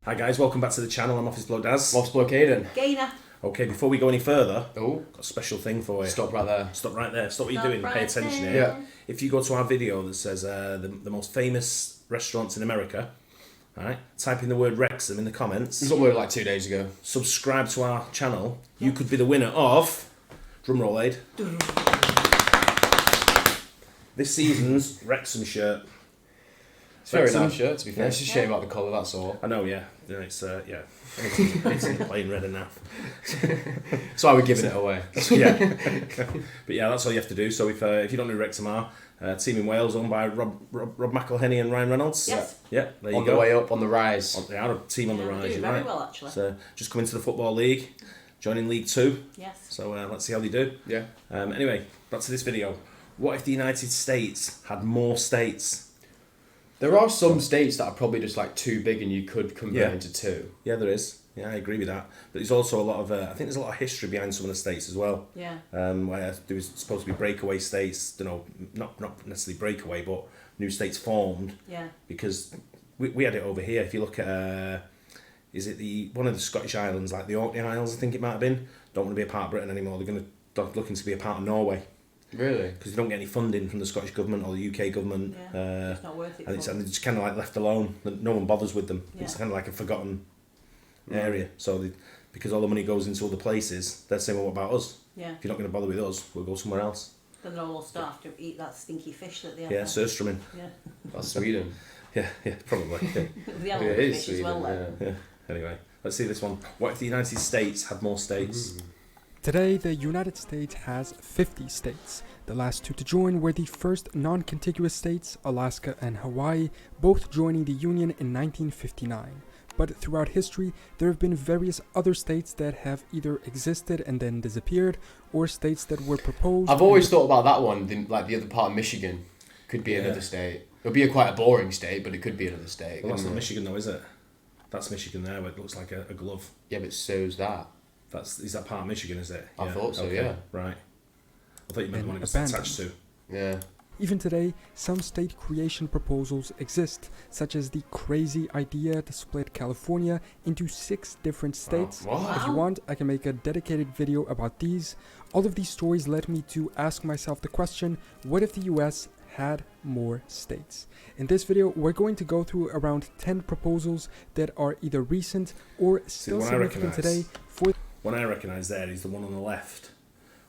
Hi guys, welcome back to the channel. I'm Office Bloke Daz. Office Bloke Aidan. Gaynor. Okay, before we go any further, Oh, got a special thing for you. stop right there. Stop right there. Stop what you're Stop doing. right Pay attention there. here. Yeah. If you go to our video that says the most famous restaurants in America, alright, type in the word Wrexham in the comments. It was uploaded like 2 days ago. Subscribe to our channel. You could be the winner of drumroll aid. This season's Wrexham shirt. It's a very Wrexham. nice shirt, to be fair. Yeah. It's just a shame about the colour, that's all. I know, yeah. It's yeah. It's in plain red enough. That's why we're giving it away. Yeah. But yeah, that's all you have to do. So if you don't know who Wrexham are, team in Wales owned by Rob McElhenney and Ryan Reynolds. Yes. Yeah, there you On go. the way up, on the rise. They are a team on the Yeah, rise, doing you're very right. well, actually. So just come into the Football League, joining League 2. Yes. So let's see how they do. Yeah. Anyway, back to this video. What if the United States had more states? There are some states that are probably just like too big and you could convert Yeah. into two. Yeah, there is. Yeah, I agree with that. But there's also a lot of, I think there's a lot of history behind some of the states as well. Yeah. Where there was supposed to be breakaway states, not necessarily breakaway, but new states formed. Yeah. Because we had it over here. If you look at, is it one of the Scottish islands, like the Orkney Isles, I think it might have been, don't want to be a part of Britain anymore. They're looking to be a part of Norway. Really? Because they don't get any funding from the Scottish government or the UK government. Yeah. It's not worth it. And for they're just kind of like left alone. No one bothers with them. Yeah. It's kind of like a forgotten area. So because all the money goes into other places, they're saying, well, what about us? Yeah. If you're not going to bother with us, we'll go somewhere else. Then they'll all start to eat that stinky fish that they have. Yeah, there. surströmming. Yeah. That's Sweden. Yeah, probably. Yeah. The Yeah, element it is fish as well, Sweden, then. Yeah. Anyway, let's see this one. What if the United States had more states? Today, the United States has 50 states. The last two to join were the first non-contiguous states, Alaska and Hawaii, both joining the Union in 1959. But throughout history, there have been various other states that have either existed and then disappeared, or states that were proposed. I've always thought about that one, like the other part of Michigan could be Yeah. another state. It'll be quite a boring state, but it could be another state. Well, that's not couldn't it? Michigan though, is it? That's Michigan there, where it looks like a glove. Yeah, but so's that. Is that part of Michigan, is it? I thought so, yeah. Right. I thought you meant the one it was Abandoned. attached to. Yeah. Even today, some state creation proposals exist, such as the crazy idea to split California into 6 different states. What? If you want, I can make a dedicated video about these. All of these stories led me to ask myself the question, what if the US had more states? In this video, we're going to go through around 10 proposals that are either recent or still the one I significant today for One I recognise there is the one on the left,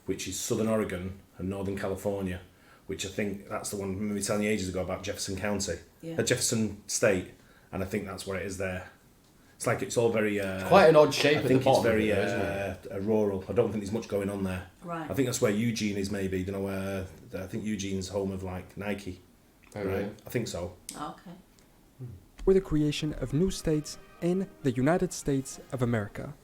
which is Southern Oregon and Northern California, which I think that's the one I remember telling you ages ago about Jefferson County, Yeah. Jefferson State, and I think that's what it is there. It's like it's all very. Quite an odd shape I at the think it's bottom. very of it, isn't it? rural. I don't think there's much going on there. Right. I think that's where Eugene is, maybe. You know, I think Eugene's home of like Nike. Oh, Right? really? I think so. Okay. the creation of new states in the United States of America.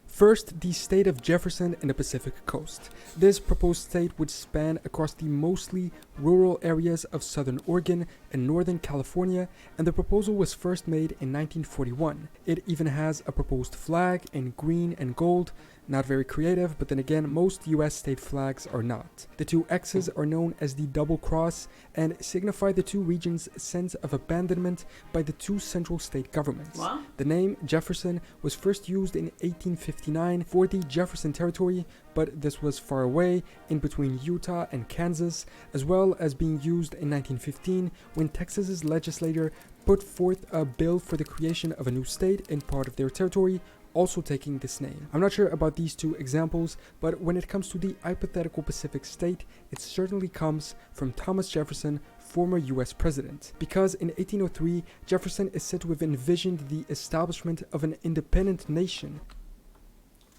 First, the state of Jefferson in the Pacific Coast. This proposed state would span across the mostly rural areas of southern Oregon and northern California, and the proposal was first made in 1941. It even has a proposed flag in green and gold. Not very creative, but then again, most US state flags are not. The 2 X's are known as the double cross and signify the 2 regions' sense of abandonment by the 2 central state governments. Wow. The name Jefferson was first used in 1859 for the Jefferson Territory, but this was far away in between Utah and Kansas, as well as being used in 1915 when Texas's legislature put forth a bill for the creation of a new state in part of their territory, also taking this name. I'm not sure about these 2 examples, but when it comes to the hypothetical Pacific state, it certainly comes from Thomas Jefferson, former US president, because in 1803, Jefferson is said to have envisioned the establishment of an independent nation.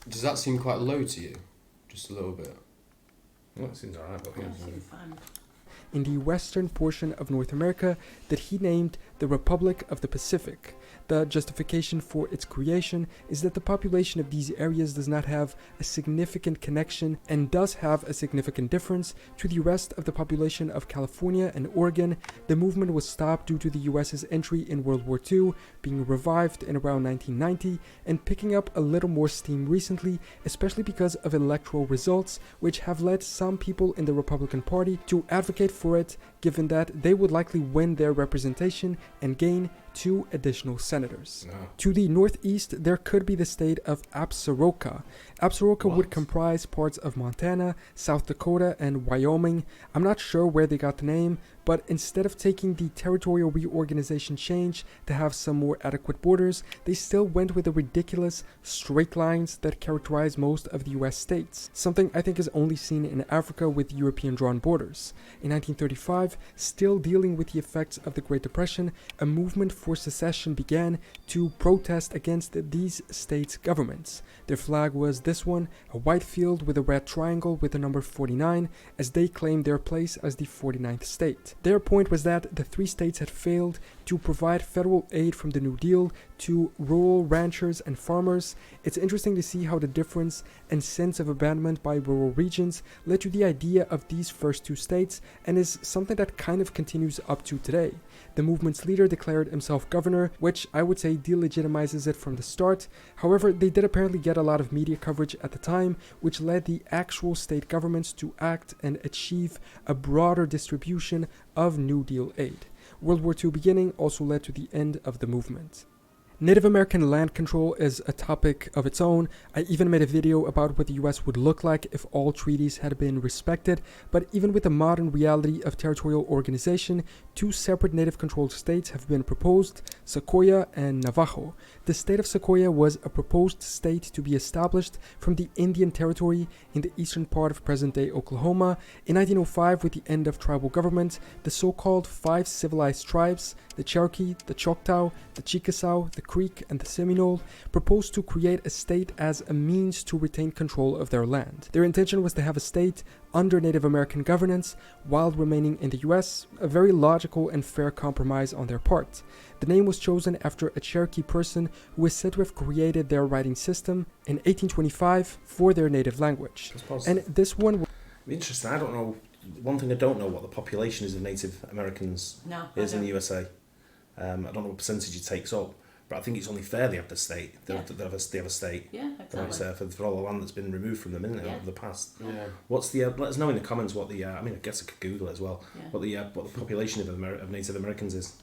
Does that seem quite low to you? Just a little bit. Well, it seems alright, but That seems fine. In the western portion of North America that he named the Republic of the Pacific. The justification for its creation is that the population of these areas does not have a significant connection and does have a significant difference to the rest of the population of California and Oregon. The movement was stopped due to the US's entry in World War II, being revived in around 1990 and picking up a little more steam recently, especially because of electoral results, which have led some people in the Republican Party to advocate for it, given that they would likely win their representation and gain 2 additional senators. No. To the northeast, there could be the state of Absaroka. Absaroka would comprise parts of Montana, South Dakota, and Wyoming. I'm not sure where they got the name, but instead of taking the territorial reorganization change to have some more adequate borders, they still went with the ridiculous straight lines that characterize most of the US states, something I think is only seen in Africa with European drawn borders. In 1935, still dealing with the effects of the Great Depression, a movement for secession began to protest against these states' governments. Their flag was this one, a white field with a red triangle with the number 49, as they claimed their place as the 49th state. Their point was that the 3 states had failed to provide federal aid from the New Deal to rural ranchers and farmers. It's interesting to see how the difference and sense of abandonment by rural regions led to the idea of these first 2 states, and is something that kind of continues up to today. The movement's leader declared himself governor, which I would say delegitimizes it from the start. However, they did apparently get a lot of media coverage at the time, which led the actual state governments to act and achieve a broader distribution of New Deal aid. World War II beginning also led to the end of the movement. Native American land control is a topic of its own. I even made a video about what the US would look like if all treaties had been respected, but even with the modern reality of territorial organization, 2 separate native controlled states have been proposed, Sequoia and Navajo. The state of Sequoia was a proposed state to be established from the Indian Territory in the eastern part of present-day Oklahoma. In 1905, with the end of tribal government, the so-called 5 civilized tribes, the Cherokee, the Choctaw, the Chickasaw, the Creek, and the Seminole, proposed to create a state as a means to retain control of their land. Their intention was to have a state under Native American governance while remaining in the US, a very logical and fair compromise on their part. The name was chosen after a Cherokee person who is said to have created their writing system in 1825 for their native language. And this one... Interesting. I don't know. One thing I don't know what the population is of Native Americans is in the USA. I don't know what percentage it takes up, but I think it's only fair they have the state. They have a state. Yeah, exactly. For all the land that's been removed from them, isn't it, over the past? Yeah. What's the? Let us know in the comments what the. I mean, I guess I could Google it as well. Yeah. What the population of Native Americans is.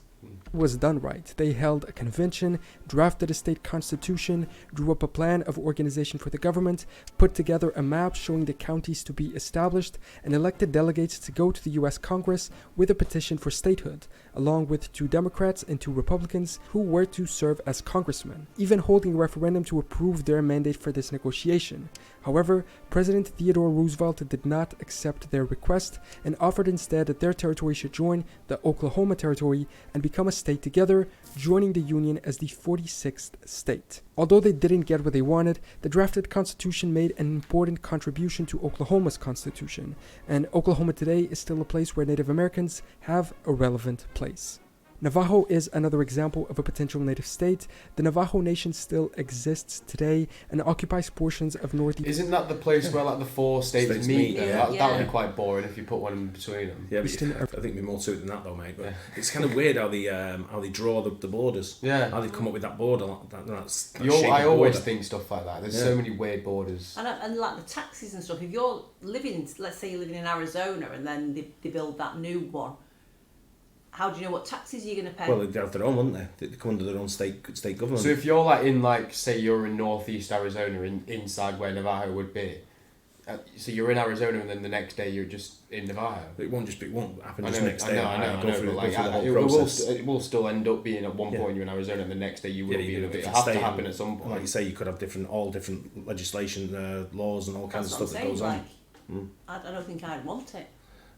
Was done right. They held a convention, drafted a state constitution, drew up a plan of organization for the government, put together a map showing the counties to be established, and elected delegates to go to the US Congress with a petition for statehood, along with 2 Democrats and 2 Republicans who were to serve as congressmen, even holding a referendum to approve their mandate for this negotiation. However, President Theodore Roosevelt did not accept their request and offered instead that their territory should join the Oklahoma Territory and become a state together, joining the Union as the 46th state. Although they didn't get what they wanted, the drafted constitution made an important contribution to Oklahoma's constitution, and Oklahoma today is still a place where Native Americans have a relevant place. Navajo is another example of a potential native state. The Navajo Nation still exists today and occupies portions of northeast. Isn't that the place where like the 4 states meet? Yeah. That would be quite boring if you put one in between them. Yeah, but I think there'd be more to it than that though, mate. But it's kind of weird how they draw the borders. Yeah. How they've come up with that border. I always think stuff like that. There's so many weird borders. And like the taxes and stuff. If you're living, let's say you're living in Arizona, and then they build that new one. How do you know what taxes you're going to pay? Well, they'd have their own, wouldn't they? They'd come under their own state government. So if you're like in say you're in northeast Arizona, inside where Navajo would be, so you're in Arizona and then the next day you're just in Navajo. It won't happen just next day. Go through the whole process. It will still end up being at one point you're in Arizona and the next day you will be in Navajo. It has to happen at some point. Like you say, you could have different legislation, laws and all kinds of stuff that goes on. I don't think I'd want it.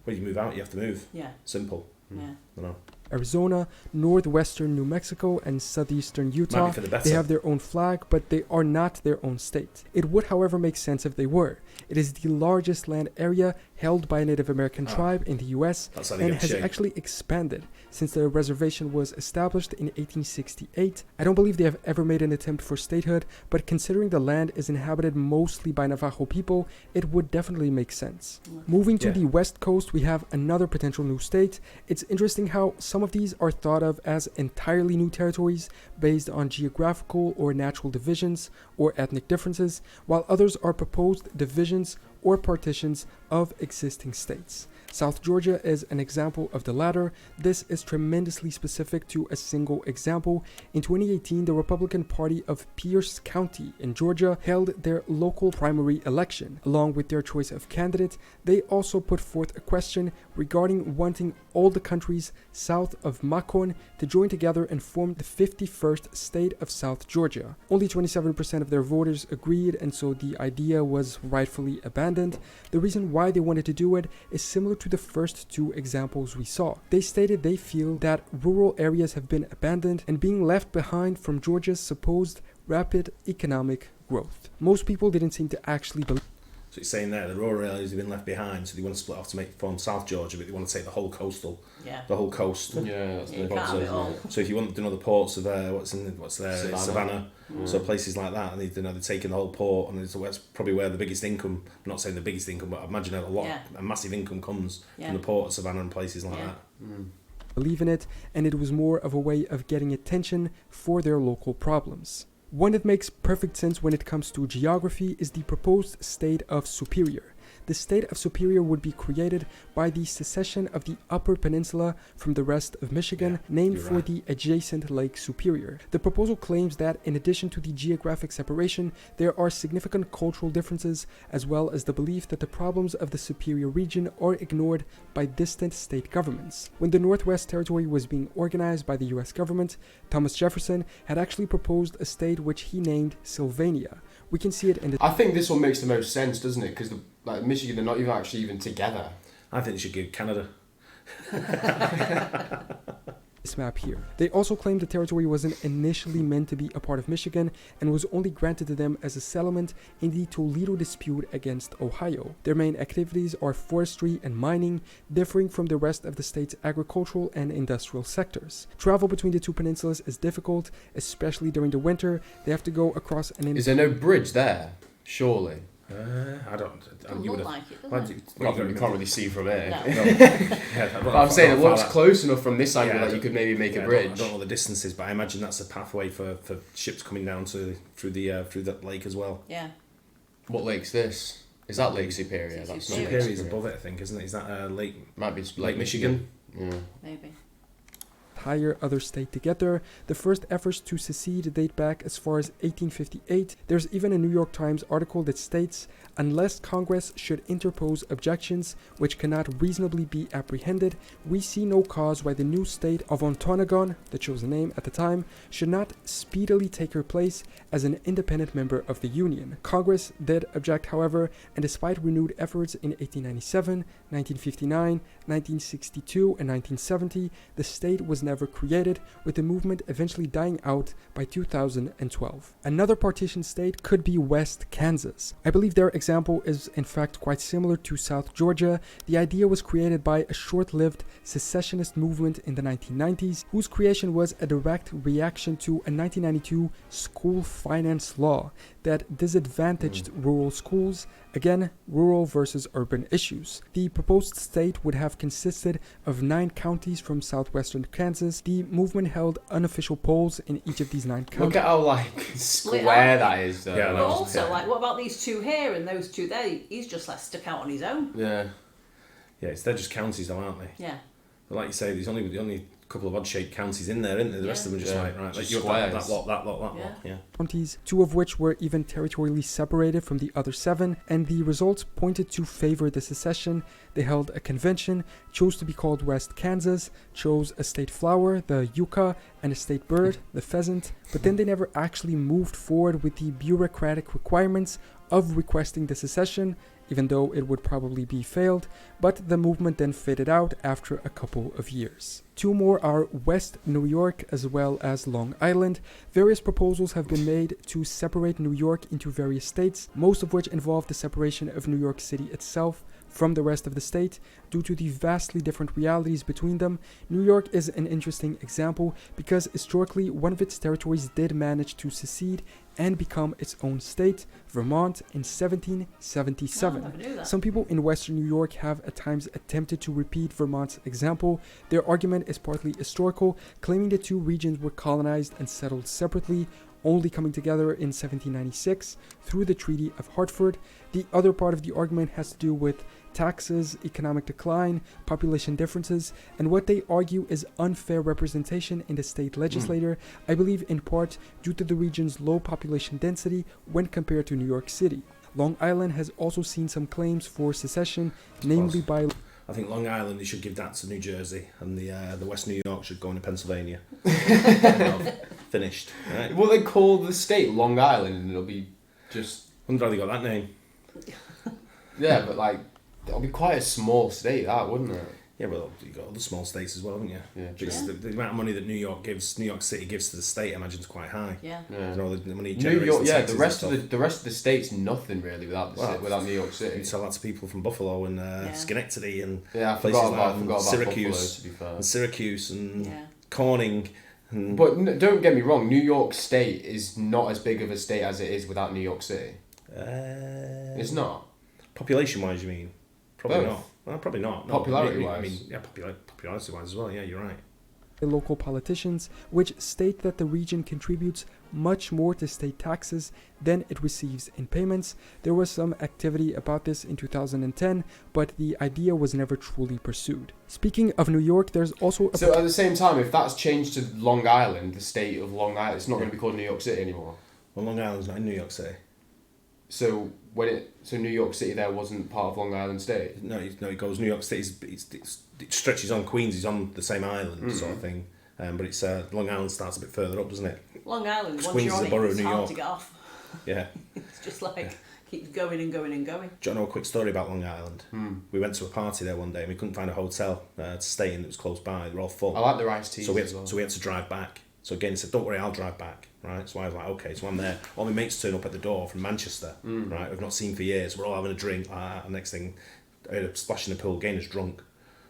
When you move out, you have to move. Yeah. Simple. Yeah. I know. Arizona, northwestern New Mexico, and southeastern Utah. Might be for the better. They have their own flag, but they are not their own state. It would, however, make sense if they were. It is the largest land area held by a Native American tribe in the US and has actually expanded since the reservation was established in 1868. I don't believe they have ever made an attempt for statehood, but considering the land is inhabited mostly by Navajo people, it would definitely make sense. Moving to the west coast, we have another potential new state. It's interesting how some of these are thought of as entirely new territories based on geographical or natural divisions or ethnic differences, while others are proposed divisions or partitions of existing states. South Georgia is an example of the latter. This is tremendously specific to a single example. In 2018, the Republican Party of Pierce County in Georgia held their local primary election. Along with their choice of candidate, they also put forth a question regarding wanting all the countries south of Macon to join together and form the 51st state of South Georgia. Only 27% of their voters agreed, and so the idea was rightfully abandoned. The reason why they wanted to do it is similar to the first two examples we saw. They stated they feel that rural areas have been abandoned and being left behind from Georgia's supposed rapid economic growth. Most people didn't seem to actually believe. So it's saying there the rural areas have been left behind, so they want to split off to form South Georgia, but they want to take the whole coast. Yeah, That's the problem. So if you want the ports of what's there, Savannah. So places like that, and they're taking the whole port, and that's probably where the biggest income. I'm not saying the biggest income, but I imagine a massive income comes from the port of Savannah and places like that. Believe in it, and it was more of a way of getting attention for their local problems. One that makes perfect sense when it comes to geography is the proposed state of Superior. The state of Superior would be created by the secession of the Upper Peninsula from the rest of Michigan, named for the adjacent Lake Superior. The proposal claims that in addition to the geographic separation, there are significant cultural differences, as well as the belief that the problems of the Superior region are ignored by distant state governments. When the Northwest Territory was being organized by the US government, Thomas Jefferson had actually proposed a state which he named Sylvania. We can see it in the... I think this one makes the most sense, doesn't it? Because Michigan, they're not even together. I think they should give Canada. This map here. They also claimed the territory wasn't initially meant to be a part of Michigan and was only granted to them as a settlement in the Toledo dispute against Ohio. Their main activities are forestry and mining, differing from the rest of the state's agricultural and industrial sectors. Travel between the two peninsulas is difficult, especially during the winter. They have to go across an... Is there no bridge there? Surely. I don't. You would like it, doesn't it? You can't really see from here. No. But I'm saying it looks close enough from this angle that you could maybe make a bridge. I don't know the distances, but I imagine that's a pathway for ships coming down through that lake as well. Yeah. What lake's this? Is that Lake Superior? That's not Superior is above it, I think, isn't it? Is that Lake? Might be Lake Michigan. Yeah. Maybe. Entire other state together. The first efforts to secede date back as far as 1858. There's even a New York Times article that states, unless Congress should interpose objections which cannot reasonably be apprehended, we see no cause why the new state of Ontonagon, the chosen name at the time, should not speedily take her place as an independent member of the Union. Congress did object, however, and despite renewed efforts in 1897, 1959, 1962, and 1970, the state was never created, with the movement eventually dying out by 2012. Another partition state could be West Kansas. I believe their example is in fact quite similar to South Georgia. The idea was created by a short-lived secessionist movement in the 1990s, whose creation was a direct reaction to a 1992 school finance law that disadvantaged rural schools. Again, rural versus urban issues. The proposed state would have consisted of 9 counties from southwestern Kansas. The movement held unofficial polls in each of these 9 counties. Look at how square that is, though. Yeah, but also, what about these 2 here and those 2 there? He's just stuck out on his own. Yeah. Yeah, they're just counties, though, aren't they? Yeah. But like you say, there's only a couple of odd-shaped counties in there, isn't there? The rest of them are just right. Just you've got that lot. Yeah. Counties, 2 of which were even territorially separated from the other 7, and the results pointed to favor the secession. They held a convention, chose to be called West Kansas, chose a state flower, the yucca, and a state bird, the pheasant, but then they never actually moved forward with the bureaucratic requirements of requesting the secession, even though it would probably be failed, but the movement then faded out after a couple of years. 2 more are West New York as well as Long Island. Various proposals have been made to separate New York into various states, most of which involve the separation of New York City itself from the rest of the state due to the vastly different realities between them. New York is an interesting example because historically one of its territories did manage to secede and become its own state, Vermont, in 1777. Oh, I never knew that. Some people in Western New York have at times attempted to repeat Vermont's example. Their argument is partly historical, claiming the 2 regions were colonized and settled separately, only coming together in 1796 through the Treaty of Hartford. The other part of the argument has to do with taxes, economic decline, population differences, and what they argue is unfair representation in the state legislature, I believe in part due to the region's low population density when compared to New York City. Long Island has also seen some claims for secession, namely by... I think Long Island, they should give that to New Jersey, and the West New York should go into Pennsylvania. Finished. Right? Well, they call the state Long Island, and it'll be just... I wonder how they got that name. Yeah, but like, it'll be quite a small state, that, wouldn't it? Yeah, well, you've got other small states as well, haven't you? Yeah, because the amount of money that New York City gives to the state, I imagine, is quite high. Yeah. You know, the money New generates York, the the rest of the state's nothing really without New York City. You sell that to people from Buffalo and Schenectady and I places forgot like about Syracuse, Buffalo, to be fair. and Syracuse and Corning. And but don't get me wrong, New York State is not as big of a state as it is without New York City. It's not. Population-wise, you mean? Probably Both. not. Well, probably not. No, Popularity-wise. I mean, popularity-wise as well. Yeah, you're right. Local politicians, which state that the region contributes much more to state taxes than it receives in payments. There was some activity about this in 2010, but the idea was never truly pursued. Speaking of New York, there's also So at the same time, if that's changed to Long Island, the state of Long Island, it's not going to be called New York City anymore. Well, Long Island's not in New York City. So New York City there wasn't part of Long Island State. No, it goes New York City. It stretches on Queens. It's on the same island sort of thing. But it's Long Island starts a bit further up, doesn't it? Long Island. Once Queens you're is on a it, borough of it's New hard York. to get off. Yeah. It's just like keeps going and going and going. Do you know a quick story about Long Island? We went to a party there one day and we couldn't find a hotel to stay in that was close by. They were all full. I like the iced teas So we had to drive back. So again, he said, "Don't worry, I'll drive back." Right. So I was like, "Okay." So I'm there. All my mates turn up at the door from Manchester. Right. We've not seen for years. We're all having a drink. And next thing, I heard a splash in the pool. Gaynor's drunk.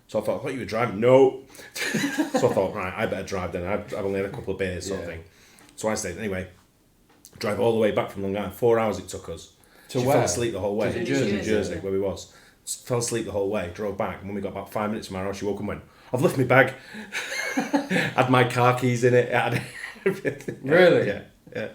So I thought you were driving. No. So I thought, right, I better drive then. I've only had a couple of beers, sort of thing. So I stayed. Anyway, drive all the way back from Long Island. 4 hours it took us. To she where? fell asleep the whole way. To New Jersey, where we was. Fell asleep the whole way. Drove back. And when we got about 5 minutes from our house, she woke and went, "I've left my bag." Had my car keys in it. Had Really? Yeah.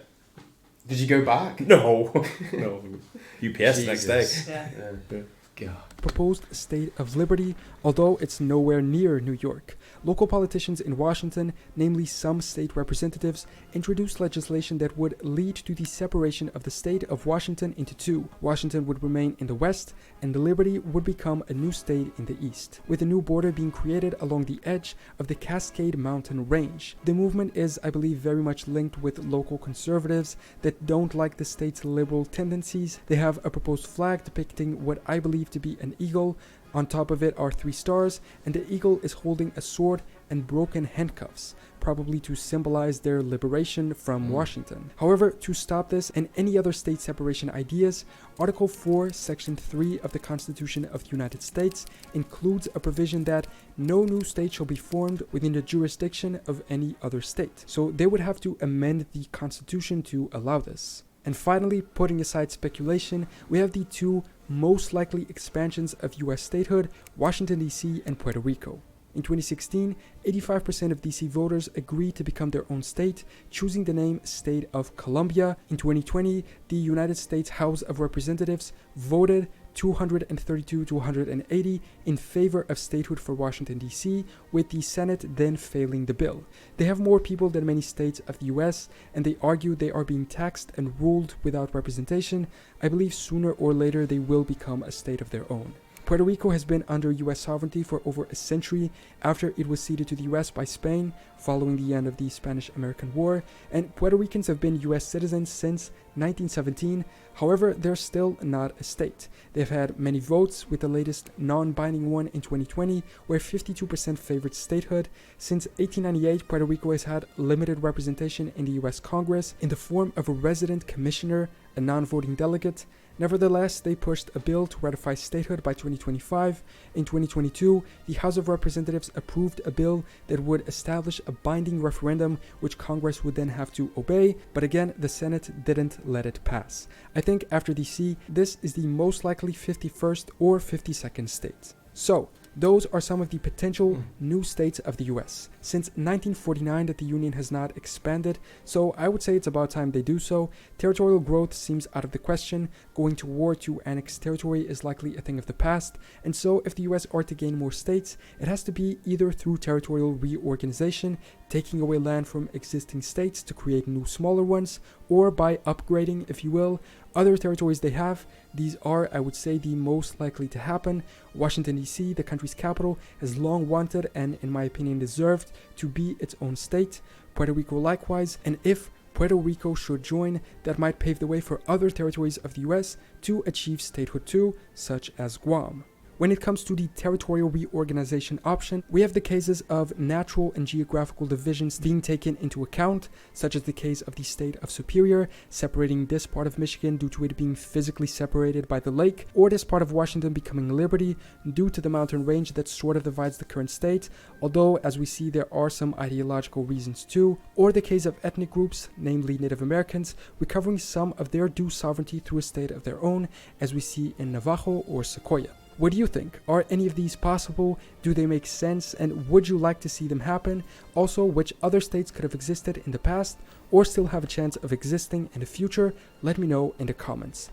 Did you go back? No. UPS the next day. Yeah. God. proposed state of liberty, although it's nowhere near New York. Local politicians in Washington, namely some state representatives, introduced legislation that would lead to the separation of the state of Washington into two. Washington would remain in the west, and the Liberty would become a new state in the east, with a new border being created along the edge of the Cascade Mountain Range. The movement is, I believe, very much linked with local conservatives that don't like the state's liberal tendencies. They have a proposed flag depicting what I believe to be an eagle. On top of it are 3 stars, and the eagle is holding a sword and broken handcuffs, probably to symbolize their liberation from Washington. However, to stop this and any other state separation ideas, Article 4, Section 3 of the Constitution of the United States includes a provision that no new state shall be formed within the jurisdiction of any other state. So they would have to amend the Constitution to allow this. And finally, putting aside speculation, we have the 2 most likely expansions of US statehood, Washington DC and Puerto Rico. In 2016, 85% of DC voters agreed to become their own state, choosing the name State of Columbia. In 2020, the United States House of Representatives voted 232 to 180 in favor of statehood for Washington, D.C., with the Senate then failing the bill. They have more people than many states of the U.S., and they argue they are being taxed and ruled without representation. I believe sooner or later they will become a state of their own. Puerto Rico has been under U.S. sovereignty for over a century after it was ceded to the U.S. by Spain following the end of the Spanish-American War, and Puerto Ricans have been U.S. citizens since 1917. However, they're still not a state. They've had many votes, with the latest non-binding one in 2020, where 52% favored statehood. Since 1898, Puerto Rico has had limited representation in the U.S. Congress in the form of a resident commissioner, a non-voting delegate. Nevertheless, they pushed a bill to ratify statehood by 2025. In 2022, the House of Representatives approved a bill that would establish a binding referendum, which Congress would then have to obey, but again, the Senate didn't let it pass. I think after DC, this is the most likely 51st or 52nd state. So, Those are some of the potential new states of the US. Since 1949 that the Union has not expanded, so I would say it's about time they do so. Territorial growth seems out of the question. Going to war to annex territory is likely a thing of the past, and so if the US are to gain more states, it has to be either through territorial reorganization, taking away land from existing states to create new smaller ones, or by upgrading, if you will, other territories they have. These are, I would say, the most likely to happen. Washington, D.C., the country's capital, has long wanted and, in my opinion, deserved to be its own state. Puerto Rico likewise, and if Puerto Rico should join, that might pave the way for other territories of the US to achieve statehood too, such as Guam. When it comes to the territorial reorganization option, we have the cases of natural and geographical divisions being taken into account, such as the case of the state of Superior, separating this part of Michigan due to it being physically separated by the lake, or this part of Washington becoming Liberty due to the mountain range that sort of divides the current state, although as we see there are some ideological reasons too, or the case of ethnic groups, namely Native Americans, recovering some of their due sovereignty through a state of their own, as we see in Navajo or Sequoia. What do you think? Are any of these possible? Do they make sense? And would you like to see them happen? Also, which other states could have existed in the past or still have a chance of existing in the future? Let me know in the comments.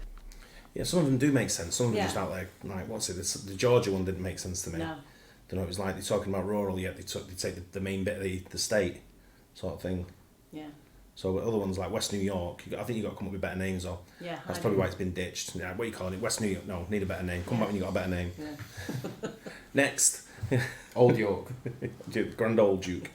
Yeah, some of them do make sense. Some of them just out there, like, what's it? The Georgia one didn't make sense to me. No. Don't know, it was like they're talking about rural, yet they take the main bit of the state sort of thing. Yeah. So other ones like West New York, I think you've got to come up with better names, or that's probably why it's been ditched. Yeah, what are you calling it? West New York? No, need a better name. Come back when you got a better name. Yeah. Next. Old York. Grand Old Duke.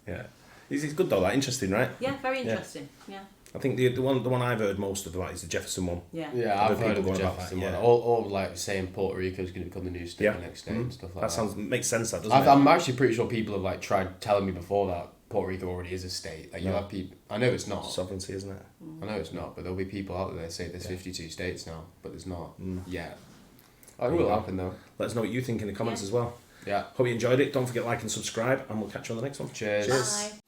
Yeah. It's good though, interesting, right? Yeah, very interesting. Yeah. I think the one I've heard most of is the Jefferson one. Yeah. Yeah, I've heard of the Jefferson one. Or like saying Puerto Rico is going to become the new state the next day and stuff like that. Makes sense, that doesn't it? I'm actually pretty sure people have like tried telling me before that Puerto Rico already is a state. Like you have people. I know it's not sovereignty, isn't it? I know it's not, but there'll be people out there that say there's 52 states now, but there's not yet. It will happen though. Let us know what you think in the comments as well. Yeah. Hope you enjoyed it. Don't forget to like and subscribe, and we'll catch you on the next one. Cheers. Bye.